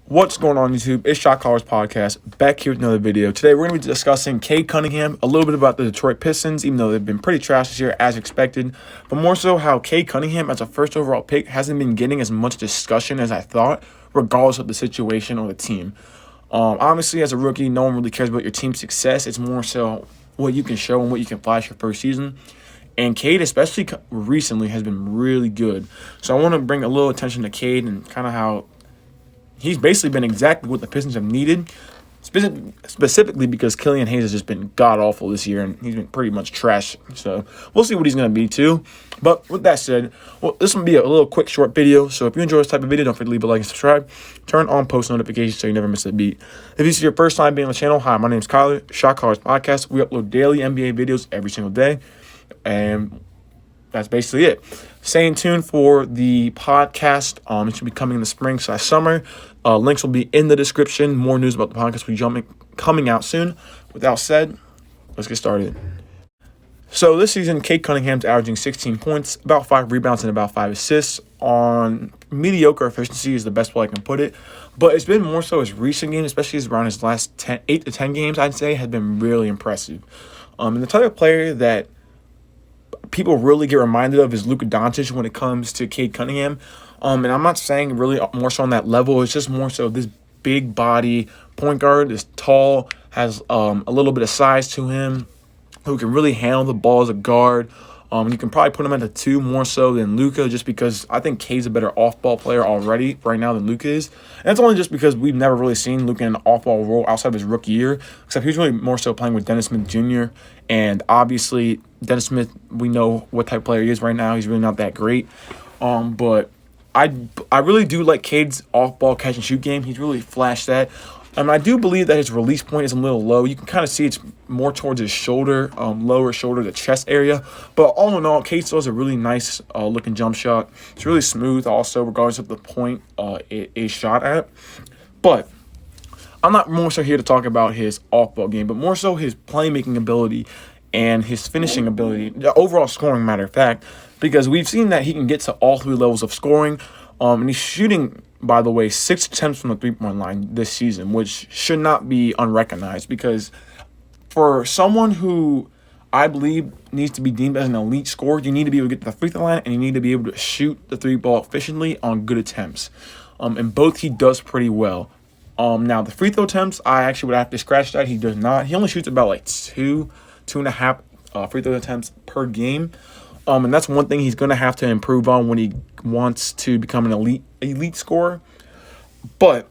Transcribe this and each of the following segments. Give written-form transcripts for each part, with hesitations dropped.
What's going on, YouTube? It's Shot Callers Podcast, back here with another video. Today, we're going to be discussing Cade Cunningham, a little bit about the Detroit Pistons, even though they've been pretty trash this year, as expected, but more so how Cade Cunningham, as a first overall pick, hasn't been getting as much discussion as I thought, regardless of the situation or the team. Honestly, as a rookie, no one really cares about your team's success. It's more so what you can show and what you can flash your first season. And Cade, especially recently, has been really good. So I want to bring a little attention to Cade and kind of how he's basically been exactly what the Pistons have needed, specifically because Killian Hayes has just been god-awful this year, and he's been pretty much trash. So we'll see what he's going to be, too. But with that said, this will be a little quick, short video. So if you enjoy this type of video, don't forget to leave a like and subscribe. Turn on post notifications so you never miss a beat. If this is your first time being on the channel, hi, my name is Kyler, Shot Callers Podcast. We upload daily NBA videos every single day. And that's basically it. Stay tuned for the podcast. It should be coming in the spring/summer. Links will be in the description. More news about the podcast will be coming out soon. With that said, let's get started. So this season, Cade Cunningham's averaging 16 points, about 5 rebounds, and about 5 assists. On mediocre efficiency is the best way I can put it. But it's been more so his recent games, especially around his last 8 to 10 games, I'd say, have been really impressive. And the type of player that people really get reminded of is Luka Doncic when it comes to Cade Cunningham. And I'm not saying really more so on that level. It's just more so this big body point guard is tall, has a little bit of size to him, who can really handle the ball as a guard. You can probably put him at a 2 more so than Luka, just because I think Cade's a better off-ball player already right now than Luka is. And it's only just because we've never really seen Luka in an off-ball role outside of his rookie year, except he's really more so playing with Dennis Smith Jr. And obviously, Dennis Smith, we know what type of player he is right now. He's really not that great. But I really do like Cade's off-ball catch-and-shoot game. He's really flashed that. I do believe that his release point is a little low. You can kind of see it's more towards his shoulder, lower shoulder, the chest area. But all in all, Cade still has a really nice looking jump shot. It's really smooth also, regardless of the point it is shot at. But I'm not more so here to talk about his off-ball game, but more so his playmaking ability and his finishing ability, the overall scoring, matter of fact, because we've seen that he can get to all 3 levels of scoring. And he's shooting, by the way, 6 attempts from the three-point line this season, which should not be unrecognized, because for someone who I believe needs to be deemed as an elite scorer, you need to be able to get to the free throw line, and you need to be able to shoot the 3-ball efficiently on good attempts. And both he does pretty well. Now, the free throw attempts, I actually would have to scratch that. He does not. He only shoots about like 2.5 free throw attempts per game. And that's one thing he's going to have to improve on when he wants to become an elite scorer. But,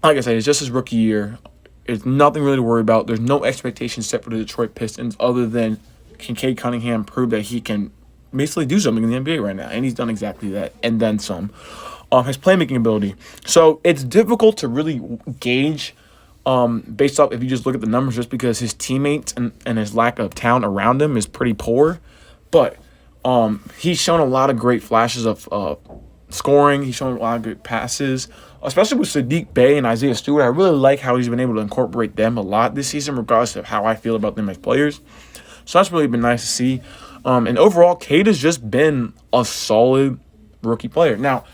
like I said, it's just his rookie year. It's nothing really to worry about. There's no expectations set for the Detroit Pistons other than can Cade Cunningham prove that he can basically do something in the NBA right now. And he's done exactly that, and then some. His playmaking ability. So it's difficult to really gauge based off if you just look at the numbers, just because his teammates and his lack of talent around him is pretty poor. But he's shown a lot of great flashes of scoring. He's shown a lot of good passes, especially with Sadiq Bey and Isaiah Stewart. I really like how he's been able to incorporate them a lot this season, regardless of how I feel about them as players. So that's really been nice to see. And overall, Cade has just been a solid rookie player. Now,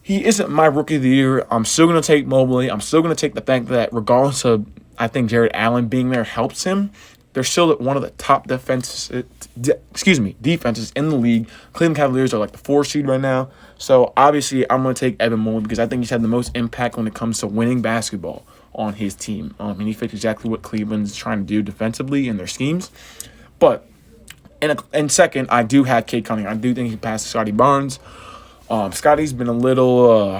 he isn't my rookie of the year. I'm still going to take Mobley. I'm still going to take the fact that regardless of, I think, Jared Allen being there helps him. They're still one of the top defenses in the league. Cleveland Cavaliers are like the 4 seed right now. So, obviously, I'm going to take Evan Mobley because I think he's had the most impact when it comes to winning basketball on his team. And he fits exactly what Cleveland's trying to do defensively in their schemes. But, in second, I do have Cade Cunningham. I do think he passed Scotty Barnes. Scotty's been a little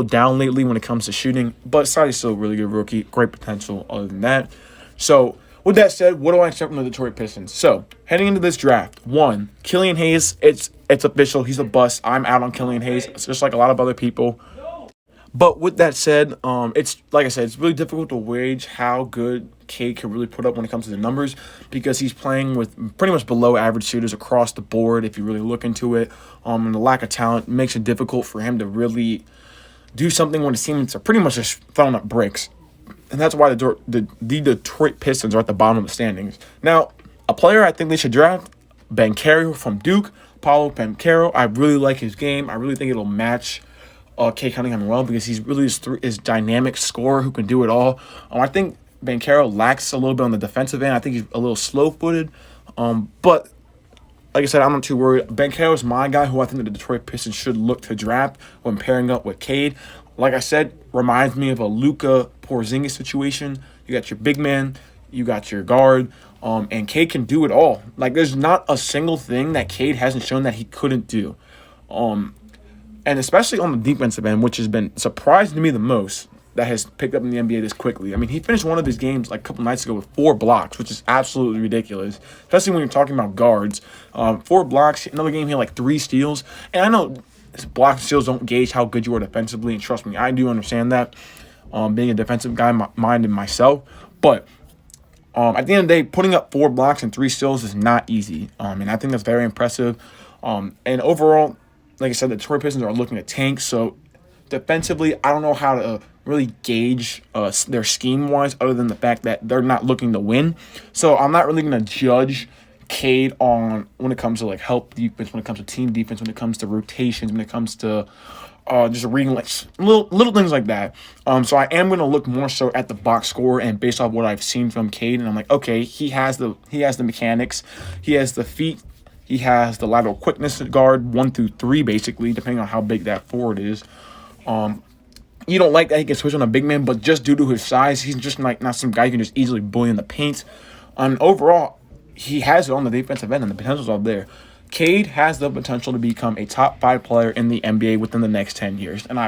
down lately when it comes to shooting, but Scotty's still a really good rookie. Great potential other than that. So, with that said, what do I expect from the Detroit Pistons? So, heading into this draft, 1, Killian Hayes, it's official. He's a bust. I'm out on Killian Hayes. It's just like a lot of other people. But with that said, it's like I said, it's really difficult to gauge how good Cade can really put up when it comes to the numbers, because he's playing with pretty much below average shooters across the board if you really look into it. And the lack of talent makes it difficult for him to really do something when his teams are pretty much just throwing up bricks. And that's why the Detroit Pistons are at the bottom of the standings. Now, a player I think they should draft, Banchero from Duke, Paulo Banchero. I really like his game. I really think it'll match Cade Cunningham well because he's really his dynamic scorer who can do it all. I think Banchero lacks a little bit on the defensive end. I think he's a little slow-footed. But like I said, I'm not too worried. Banchero is my guy who I think the Detroit Pistons should look to draft when pairing up with Cade. Like I said, reminds me of a Luka Porzingis situation. You got your big man, you got your guard, and Cade can do it all. Like, there's not a single thing that Cade hasn't shown that he couldn't do. And especially on the defensive end, which has been surprising to me the most, that has picked up in the NBA this quickly. I mean, he finished one of his games like a couple nights ago with 4 blocks, which is absolutely ridiculous, especially when you're talking about guards. 4 blocks, another game he had like 3 steals. And I know blocks and steals don't gauge how good you are defensively, and trust me, I do understand that, being a defensive guy minded myself. But at the end of the day, putting up 4 blocks and 3 steals is not easy, and I think that's very impressive. And overall, like I said, the Detroit Pistons are looking at tank, so defensively, I don't know how to really gauge their scheme-wise other than the fact that they're not looking to win. So I'm not really going to judge Cade on when it comes to like help defense, when it comes to team defense, when it comes to rotations, when it comes to just reading like little things like that. So I am going to look more so at the box score and based off what I've seen from Cade, and I'm like, okay, he has the mechanics, he has the feet. He has the lateral quickness guard 1 through 3, basically, depending on how big that forward is. You don't like that he can switch on a big man, but just due to his size, he's just like not some guy you can just easily bully in the paint. And overall, he has it on the defensive end, and the potential's all there. Cade has the potential to become a top 5 player in the NBA within the next 10 years. And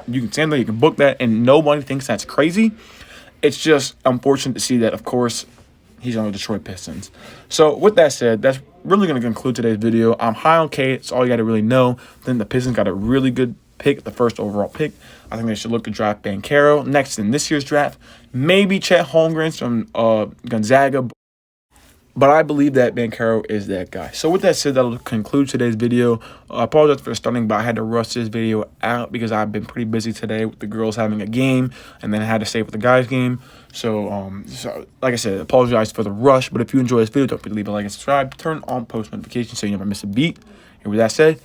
you can stand there, you can book that, and nobody thinks that's crazy. It's just unfortunate to see that, of course, he's on the Detroit Pistons. So with that said, that's really going to conclude today's video. I'm high on Cade. That's all you got to really know. Then the Pistons got a really good pick, the first overall pick. I think they should look to draft Banchero next in this year's draft. Maybe Chet Holmgren from Gonzaga. But I believe that Banchero is that guy. So with that said, that'll conclude today's video. I apologize for starting, but I had to rush this video out because I've been pretty busy today with the girls having a game, and then I had to stay for the guys' game. So, like I said, I apologize for the rush. But if you enjoy this video, don't forget to leave a like and subscribe. Turn on post notifications so you never miss a beat. And with that said,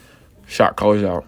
shot callers out.